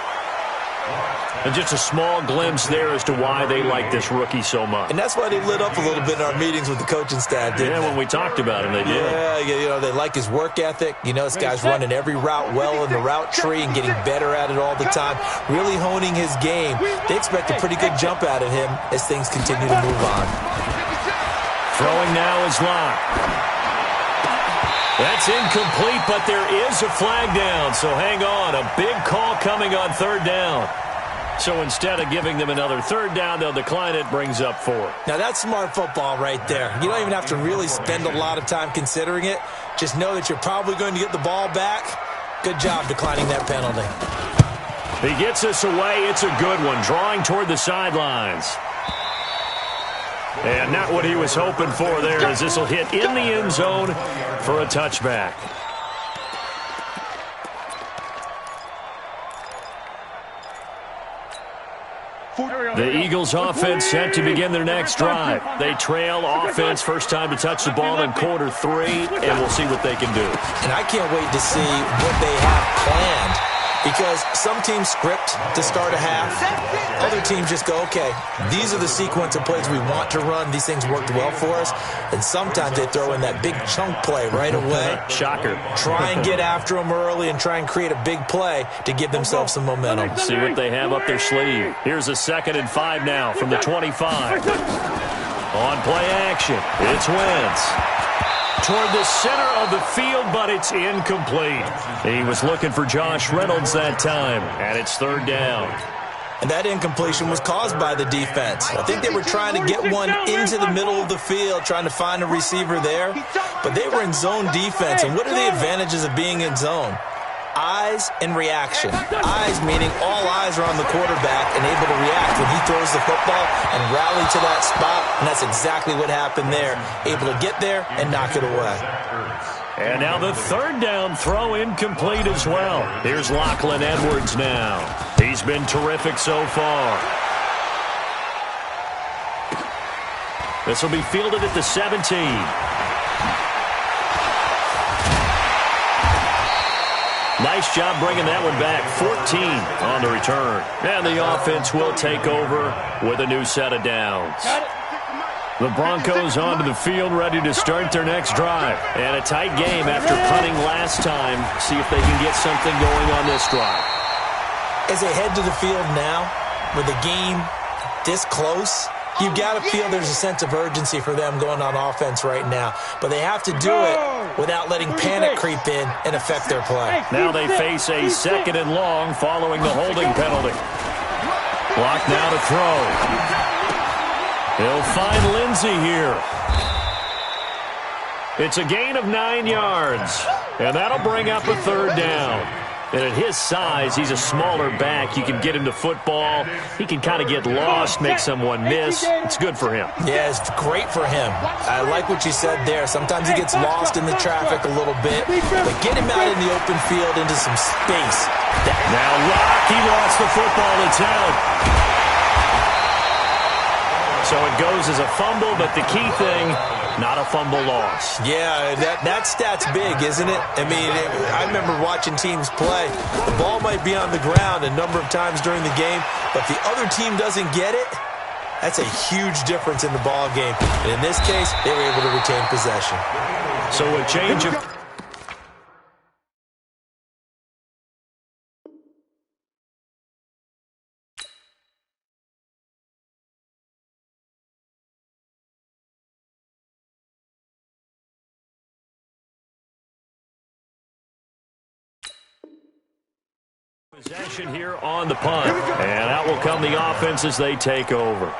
And just a small glimpse there as to why they like this rookie so much.
And that's why they lit up a little bit in our meetings with the coaching staff, didn't they?
When we talked about him, they did.
Yeah, they like his work ethic. You know, this guy's running every route well in the route tree and getting better at it all the time, really honing his game. They expect a pretty good jump out of him as things continue to move on.
Throwing now is Locke. That's incomplete, but there is a flag down, so hang on. A big call coming on 3rd down. So instead of giving them another 3rd down, they'll decline it, brings up 4.
Now that's smart football right there. You don't even have to really spend a lot of time considering it. Just know that you're probably going to get the ball back. Good job declining that penalty.
He gets us away. It's a good one, drawing toward the sidelines. And not what he was hoping for there, as this will hit in the end zone for a touchback. The Eagles offense set to begin their next drive. They trail offense, first time to touch the ball in quarter 3, and we'll see what they can do.
And I can't wait to see what they have planned, because some teams script to start a half. Other teams just go, okay, these are the sequence of plays we want to run. These things worked well for us. And sometimes they throw in that big chunk play right away.
Shocker.
Try and get after them early and try and create a big play to give themselves some momentum.
See what they have up their sleeve. Here's a 2nd and 5 now from the 25. On play action, it's Wentz. Toward the center of the field, but it's incomplete. He was looking for Josh Reynolds that time, and it's 3rd down.
And that incompletion was caused by the defense. I think they were trying to get one into the middle of the field, trying to find a receiver there. But they were in zone defense. And what are the advantages of being in zone? Eyes and reaction. Eyes meaning all eyes are on the quarterback and able to react when he throws the football and rally to that spot. And that's exactly what happened there. Able to get there and knock it away.
And now the 3rd down throw incomplete as well. Here's Lachlan Edwards now. He's been terrific so far. This will be fielded at the 17. Nice job bringing that one back. 14 on the return. And the offense will take over with a new set of downs. The Broncos onto the field, ready to start their next drive. And a tight game after punting last time. See if they can get something going on this drive.
As they head to the field now, with the game this close, you've got to feel there's a sense of urgency for them going on offense right now. But they have to do it without letting panic creep in and affect their play.
Now they face a 2nd and long following the holding penalty. Clock now to throw. He'll find Lindsey here. It's a gain of 9 yards, and that'll bring up a 3rd down. And at his size, he's a smaller back. You can get him to football. He can kind of get lost, make someone miss. It's good for him.
Yeah, it's great for him. I like what you said there. Sometimes he gets lost in the traffic a little bit, but get him out in the open field into some space.
Now Locke, he lost the football. It's out. So it goes as a fumble, but the key thing, not a fumble loss.
Yeah, that stat's big, isn't it? I mean, I remember watching teams play. The ball might be on the ground a number of times during the game, but if the other team doesn't get it, that's a huge difference in the ball game. And in this case, they were able to retain possession.
So a change of... Possession here on the punt. And out will come the offense as they take over.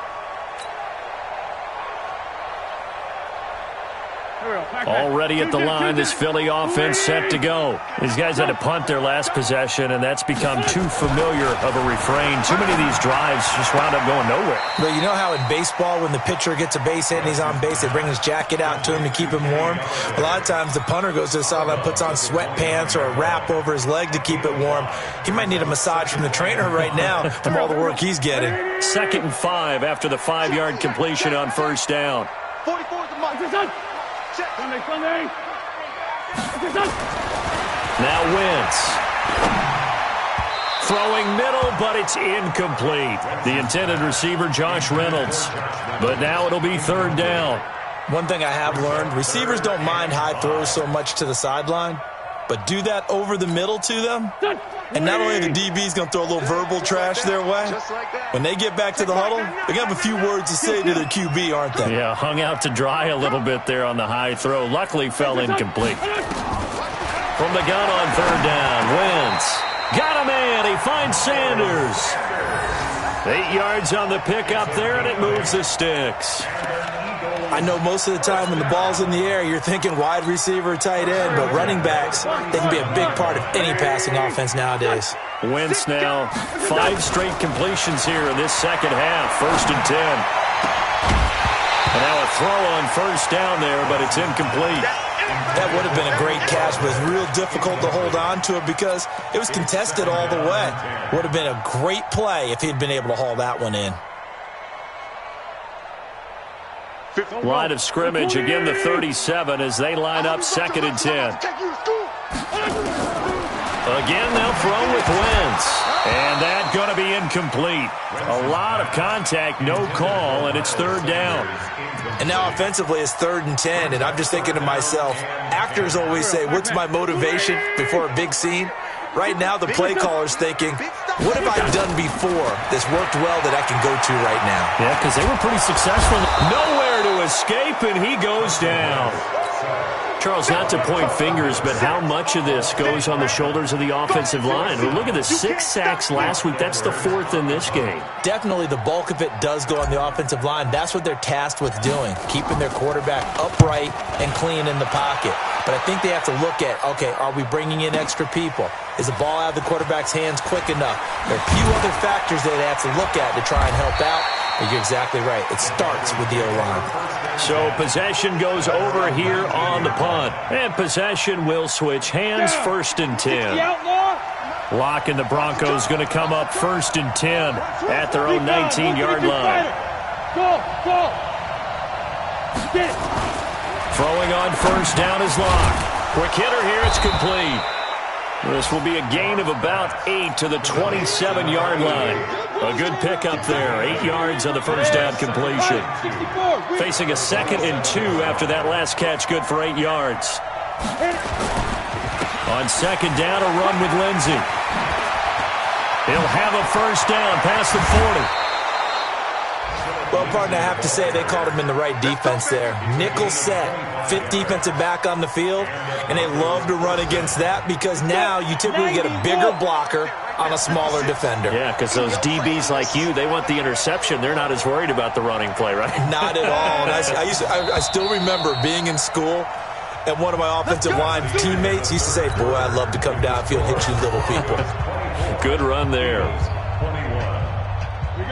Already at the line, this Philly offense set to go. These guys had to punt their last possession, and that's become too familiar of a refrain. Too many of these drives just wound up going nowhere.
But you know how in baseball, when the pitcher gets a base hit and he's on base, they bring his jacket out to him to keep him warm? A lot of times the punter goes to the sideline, puts on sweatpants or a wrap over his leg to keep it warm. He might need a massage from the trainer right now from all the work he's getting.
2nd and 5 after the 5-yard completion on first down.
44 is the mark. Sunday.
Now Wentz. Throwing middle, but it's incomplete. The intended receiver, Josh Reynolds. But now it'll be 3rd down.
One thing I have learned, receivers don't mind high throws so much to the sideline, but do that over the middle to them, and not only are the DBs going to throw a little verbal trash their way, when they get back to the huddle, they're going to have a few words to say to their QB, aren't they?
Yeah, hung out to dry a little bit there on the high throw. Luckily fell incomplete. From the gun on 3rd down, Wentz. Got a man. He finds Sanders. 8 yards on the pickup there, and it moves the sticks.
I know most of the time when the ball's in the air, you're thinking wide receiver, tight end, but running backs, they can be a big part of any passing offense nowadays.
Wentz now 5 straight completions here in this second half. 1st and 10. And now a throw on 1st down there, but it's incomplete.
That would have been a great catch, but it's real difficult to hold on to it because it was contested all the way. Would have been a great play if he'd been able to haul that one in.
Line of scrimmage, again the 37 as they line up 2nd and 10. Again, they'll throw with Wentz. And that's going to be incomplete. A lot of contact, no call, and it's 3rd down.
And now offensively it's 3rd and 10, and I'm just thinking to myself, actors always say, what's my motivation before a big scene? Right now the play caller's thinking, what have I done before that's worked well that I can go to right now?
Yeah, because they were pretty successful. Nowhere to escape, and he goes down. Charles, not to point fingers, but how much of this goes on the shoulders of the offensive line? Well, look at the 6 sacks last week. That's the 4th in this game.
Definitely the bulk of it does go on the offensive line. That's what they're tasked with doing, keeping their quarterback upright and clean in the pocket. But I think they have to look at, okay, are we bringing in extra people? Is the ball out of the quarterback's hands quick enough? There are a few other factors they have to look at to try and help out. But you're exactly right. It starts with the O-line.
So possession goes over here on the punt. And possession will switch hands. 1st and 10. Lock and the Broncos going to come up 1st and 10 at their own 19-yard line. Throwing on 1st down is Lock. Quick hitter here. It's complete. This will be a gain of about 8 to the 27-yard line. A good pickup there. 8 yards on the 1st down completion. Facing a 2nd and 2 after that last catch. Good for 8 yards. On 2nd down, a run with Lindsey. He'll have a 1st down past the 40.
Well, partner, I have to say they called him in the right defense there. Nickel set, 5th defensive back on the field, and they love to run against that because now you typically get a bigger blocker on a smaller defender.
Yeah, because those DBs like you, they want the interception. They're not as worried about the running play, right?
Not at all. And I still remember being in school, and one of my offensive line teammates used to say, boy, I'd love to come downfield and hit you little people.
Good run there.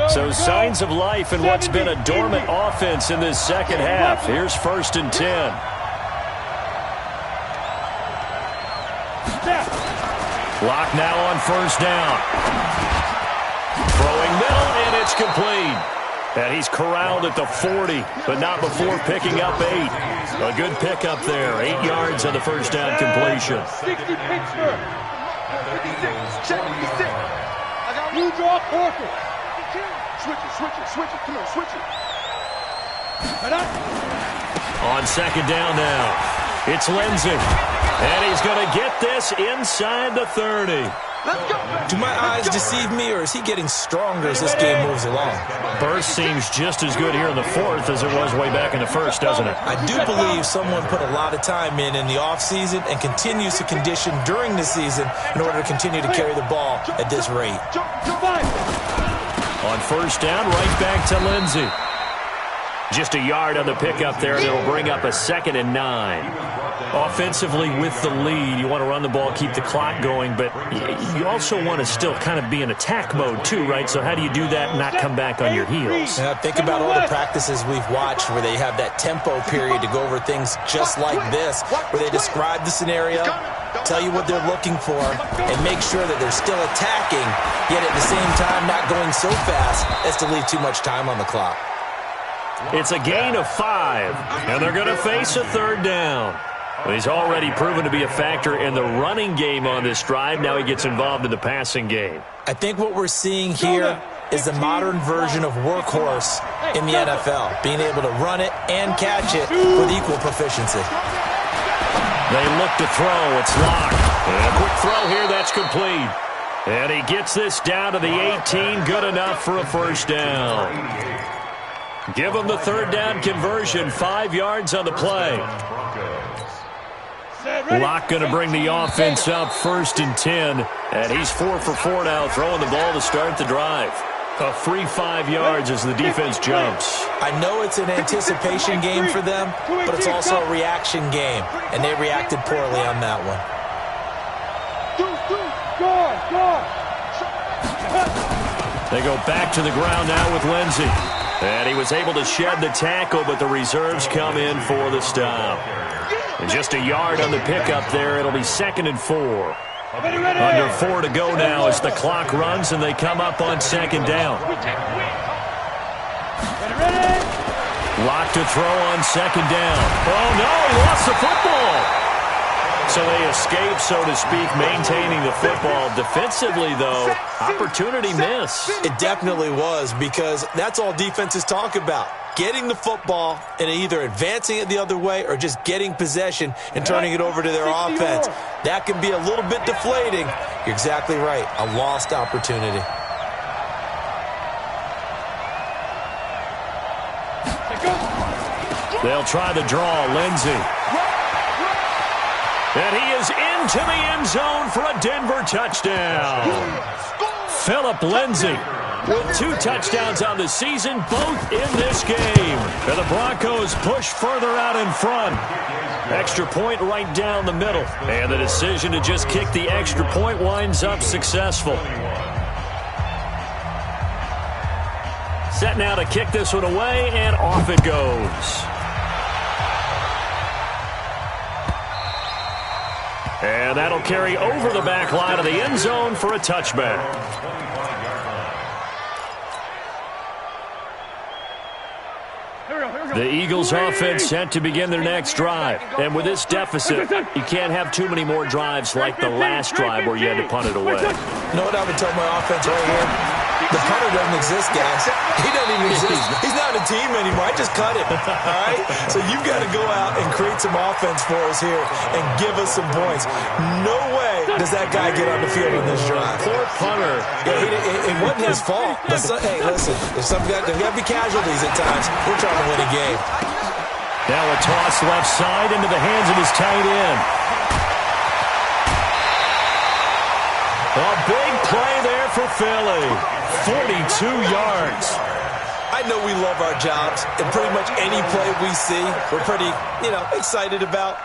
So signs of life in what's been a dormant offense in this second half. Here's 1st and 10. Lock now on 1st down. Throwing middle, and it's complete. And he's corralled at the 40, but not before picking up 8. A good pickup there. 8 yards on the first down completion.
60 Pittsburgh. 56. Check 56. I got you draw Parker. Switch it. Come on, switch it.
On second down now, it's Lindsey. And he's going to get this inside the 30.
Do my eyes deceive me, or is he getting stronger as this game moves along?
Burst seems just as good here in the 4th as it was way back in the 1st, doesn't it?
I do believe someone put a lot of time in the offseason and continues to condition during the season in order to continue to carry the ball at this rate.
On first down, right back to Lindsey. Just a yard on the pickup there, and it'll bring up a 2nd and 9. Offensively with the lead, you want to run the ball, keep the clock going, but you also want to still kind of be in attack mode too, right? So how do you do that and not come back on your heels?
Yeah, think about all the practices we've watched where they have that tempo period to go over things just like this, where they describe the scenario, tell you what they're looking for, and make sure that they're still attacking, yet at the same time not going so fast as to leave too much time on the clock.
It's a gain of 5, and they're going to face a 3rd down. Well, he's already proven to be a factor in the running game on this drive. Now he gets involved in the passing game.
I think what we're seeing here is the modern version of workhorse in the NFL, being able to run it and catch it with equal proficiency.
They look to throw. It's locked. And a quick throw here. That's complete. And he gets this down to the 18. Good enough for a first down. Give him the 3rd down conversion. 5 yards on the play. Locke going to bring the offense up 1st and 10. And he's 4 for 4 now, throwing the ball to start the drive. A free 5 yards as the defense jumps.
I know it's an anticipation game for them, but it's also a reaction game. And they reacted poorly on that one.
They go back to the ground now with Lindsey. And he was able to shed the tackle, but the reserves come in for the stop. And just a yard on the pickup there. It'll be 2nd and 4. Under 4 to go now as the clock runs, and they come up on 2nd down. Locked to throw on 2nd down. Oh, no, he lost the football. So they escape, so to speak, maintaining the football. Defensively, though, opportunity miss.
It definitely was, because that's all defenses talk about. Getting the football and either advancing it the other way or just getting possession and turning it over to their offense. That can be a little bit deflating. You're exactly right. A lost opportunity.
They'll try the draw. Lindsey. And he is into the end zone for a Denver touchdown. Phillip Lindsey with 2 touchdowns on the season, both in this game. And the Broncos push further out in front. Extra point right down the middle. And the decision to just kick the extra point winds up successful. Set now to kick this one away, and off it goes. And that'll carry over the back line of the end zone for a touchback. The Eagles offense set to begin their next drive. And with this deficit, you can't have too many more drives like the last drive where you had to punt it away.
You know what I would tell my offense right here? The punter doesn't exist, guys. He doesn't even exist. He's not a team anymore. I just cut him. All right? So you've got to go out and create some offense for us here and give us some points. No way does that guy get on the field in this drive.
Poor punter.
Yeah, it wasn't his fault. But hey, listen, there's got to be casualties at times. We're trying to win a game.
Now a toss left side into the hands of his tight end. A big play there for Philly. 42 yards.
I know we love our jobs, and pretty much any play we see, we're pretty, excited about.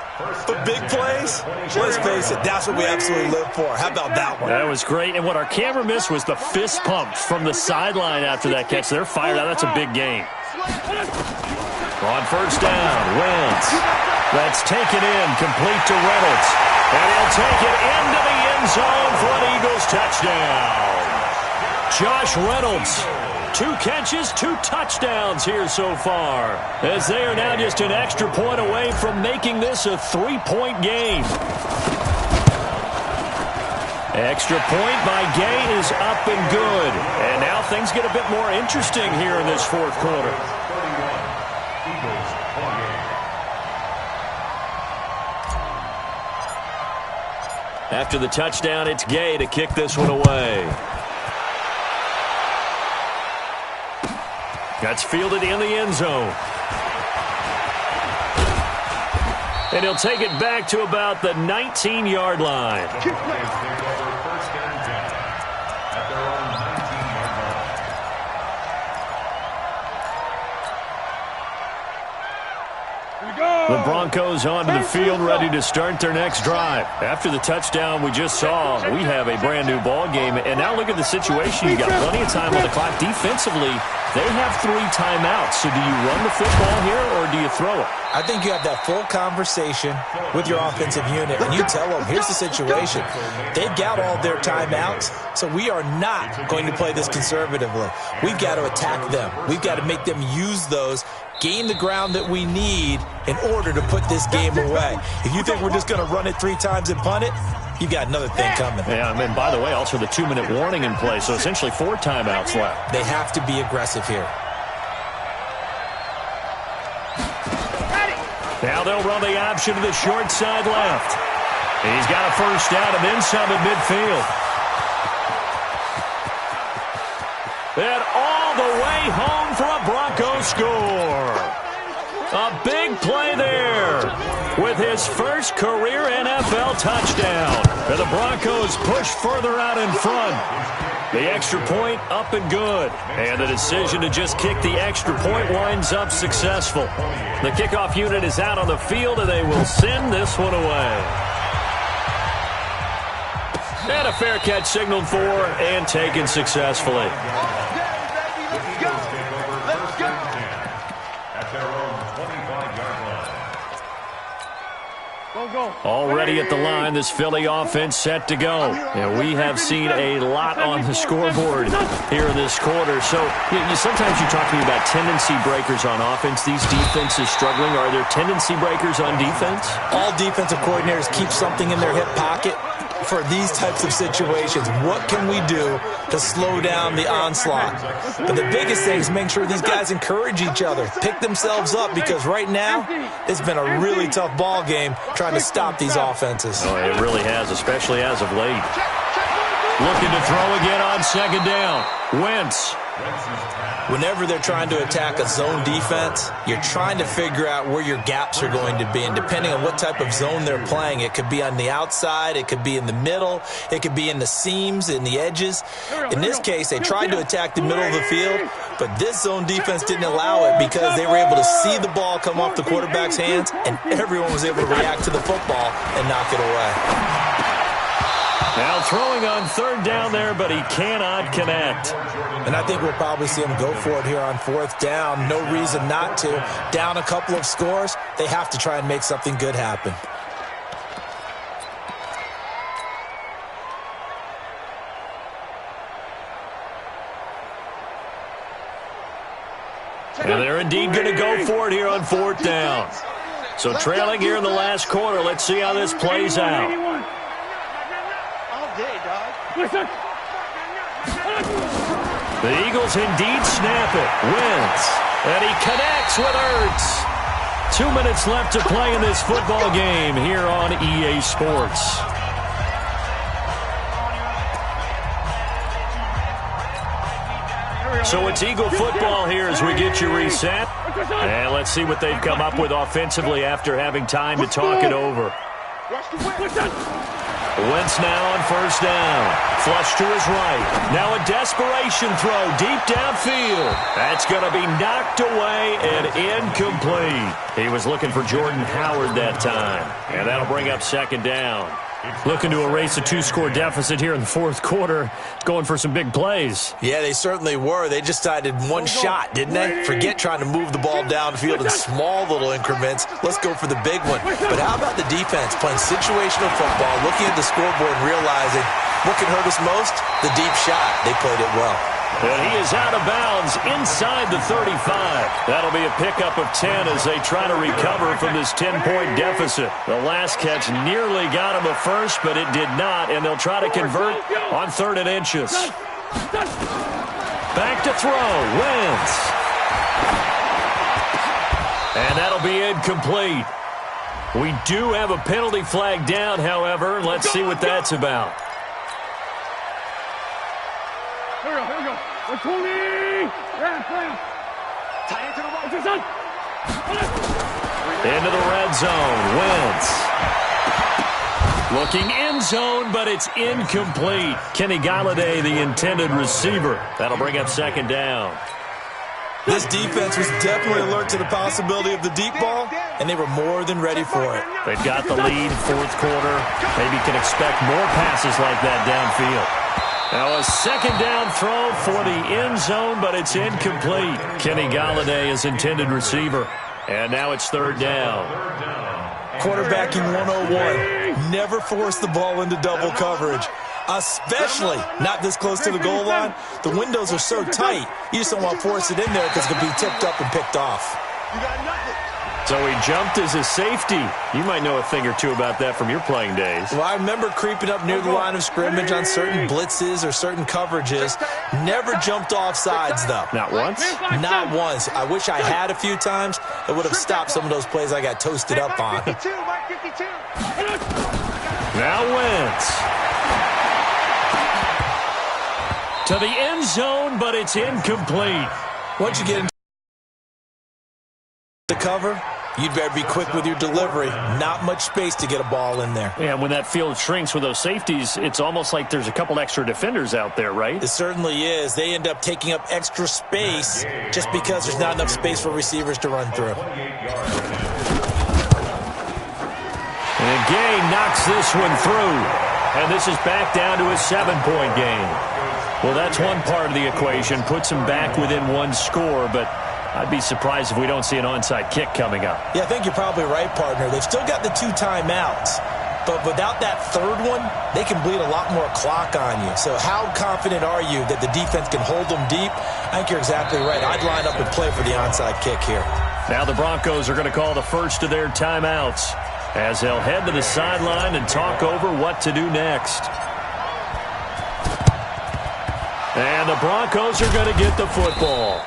But big plays, let's face it, that's what we absolutely live for. How about that one?
That was great, and what our camera missed was the fist pump from the sideline after that catch. They're fired out. That's a big game. On first down, Wentz. That's taken in, complete to Reynolds. And he'll take it into the end zone for an Eagles touchdown. Josh Reynolds
2 catches, 2 touchdowns here so far, as they are now just an extra point away from making this a 3-point game. Extra point by Gay is up and good. And now things get a bit more interesting here in this fourth quarter. After the touchdown, it's Gay to kick this one away. That's fielded in the end zone. And he'll take it back to about the 19-yard line. The Broncos onto the field, ready to start their next drive. After the touchdown we just saw, we have a brand-new ball game. And now look at the situation. You got plenty of time on the clock. Defensively, they have 3 timeouts. So do you run the football here or do you throw it?
I think you have that full conversation with your offensive unit, and you tell them, here's the situation. They've got all their timeouts, so we are not going to play this conservatively. We've got to attack them. We've got to make them use those, gain the ground that we need in order to put this game away. If you think we're just going to run it 3 times and punt it, you got another thing coming.
Yeah, I mean, by the way, also the 2-minute warning in play, so essentially 4 timeouts left.
They have to be aggressive here.
Now they'll run the option to the short side left. He's got a first down and then some at midfield. And all the way home for a Broncos score. A big play there with his first career NFL touchdown. And the Broncos push further out in front. The extra point up and good. And the decision to just kick the extra point winds up successful. The kickoff unit is out on the field, and they will send this one away. And a fair catch signaled for and taken successfully. Already at the line, this Philly offense set to go. And we have seen a lot on the scoreboard here in this quarter. So sometimes you talk to me about tendency breakers on offense. These defenses struggling. Are there tendency breakers on defense?
All defensive coordinators keep something in their hip pocket for these types of situations. What can we do to slow down the onslaught? But the biggest thing is make sure these guys encourage each other, pick themselves up, because right now it's been a really tough ball game trying to stop these offenses.
Oh, it really has, especially as of late. Looking to throw again on second down. Wentz.
Whenever they're trying to attack a zone defense, you're trying to figure out where your gaps are going to be. And depending on what type of zone they're playing, it could be on the outside, it could be in the middle, it could be in the seams, in the edges. In this case, they tried to attack the middle of the field, but this zone defense didn't allow it because they were able to see the ball come off the quarterback's hands, and everyone was able to react to the football and knock it away.
Now throwing on third down there, but he cannot connect.
And I think we'll probably see him go for it here on fourth down. No reason not to. Down a couple of scores, they have to try and make something good happen.
And they're indeed going to go for it here on fourth down. So trailing here in the last quarter, let's see how this plays out. The Eagles indeed snap it. Wentz. And he connects with Ertz. 2 minutes left to play in this football game here on EA Sports. So it's Eagle football here as we get you reset. And let's see what they've come up with offensively after having time to talk it over. Wentz now on first down. Flush to his right. Now a desperation throw deep downfield. That's going to be knocked away and incomplete. He was looking for Jordan Howard that time. And that'll bring up second down. Looking to erase a 2-score deficit here in the fourth quarter. Going for some big plays.
Yeah, they certainly were. They just decided one shot, didn't they? Forget trying to move the ball downfield in small little increments. Let's go for the big one. But how about the defense playing situational football, looking at the scoreboard and realizing what can hurt us most? The deep shot. They played it well.
And he is out of bounds inside the 35. That'll be a pickup of 10 as they try to recover from this 10-point deficit. The last catch nearly got him a first, but it did not, and they'll try to convert on 3rd and inches. Back to throw. Wentz. And that'll be incomplete. We do have a penalty flag down, however. Let's see what that's about.
Here we go.
Into the red zone. Wentz. Looking end zone, but it's incomplete. Kenny Galladay, the intended receiver. That'll bring up 2nd down.
This defense was definitely alert to the possibility of the deep ball, and they were more than ready for it.
They've got the lead, 4th quarter. Maybe can expect more passes like that downfield. Now a 2nd down throw for the end zone, but it's incomplete. Kenny Galladay is intended receiver. And now it's 3rd down.
Quarterbacking 101. Never force the ball into double coverage, especially not this close to the goal line. The windows are so tight, you just don't want to force it in there because it could be tipped up and picked off.
You got nothing.
So he jumped as a safety. You might know a thing or two about that from your playing days.
Well, I remember creeping up near the line of scrimmage on certain blitzes or certain coverages. Never jumped off sides, though.
Not once?
Not once. I wish I had a few times. It would have stopped some of those plays I got toasted up on.
Now Wentz. To the end zone, but it's incomplete.
Once you get into the cover, you'd better be quick with your delivery. Not much space to get a ball in there.
Yeah, when that field shrinks with those safeties, it's almost like there's a couple extra defenders out there, right?
It certainly is. They end up taking up extra space just because there's not enough space for receivers to run through.
And Gay knocks this one through. And this is back down to a 7-point game. Well, that's one part of the equation. Puts them back within one score, but I'd be surprised if we don't see an onside kick coming up.
Yeah, I think you're probably right, partner. They've still got the 2 timeouts, but without that 3rd one, they can bleed a lot more clock on you. So how confident are you that the defense can hold them deep? I think you're exactly right. I'd line up and play for the onside kick here.
Now the Broncos are going to call the first of their timeouts as they'll head to the sideline and talk over what to do next. And the Broncos are going to get the football.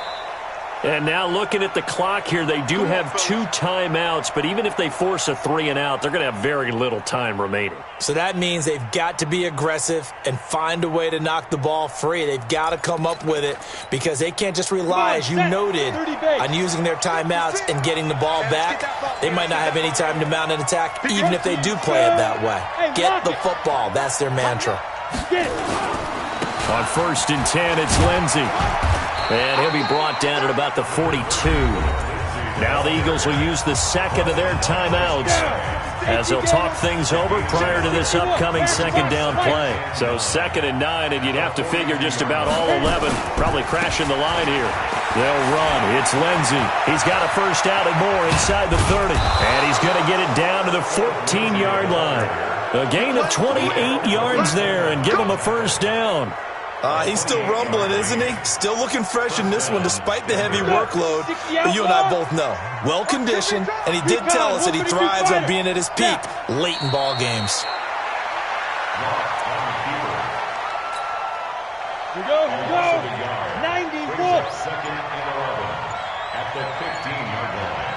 And now looking at the clock here, they do have 2 timeouts, but even if they force a 3 and out, they're going to have very little time remaining.
So that means they've got to be aggressive and find a way to knock the ball free. They've got to come up with it because they can't just rely, as you noted, on using their timeouts and getting the ball back. They might not have any time to mount an attack, even if they do play it that way. Get the football. That's their mantra.
On 1st and 10, it's Lindsey. And he'll be brought down at about the 42. Now the Eagles will use the 2nd of their timeouts as they'll talk things over prior to this upcoming 2nd down play. So 2nd and 9, and you'd have to figure just about all 11 probably crashing the line here. They'll run. It's Lindsey. He's got a first down and more inside the 30. And he's going to get it down to the 14-yard line. A gain of 28 yards there and give him a first down.
He's still rumbling, isn't he? Still looking fresh in this one despite the heavy workload. But you and I both know, well-conditioned, and he did tell us that he thrives on being at his peak late in ball games.
Here we go. 90
Second and 11 at the 15-yard line.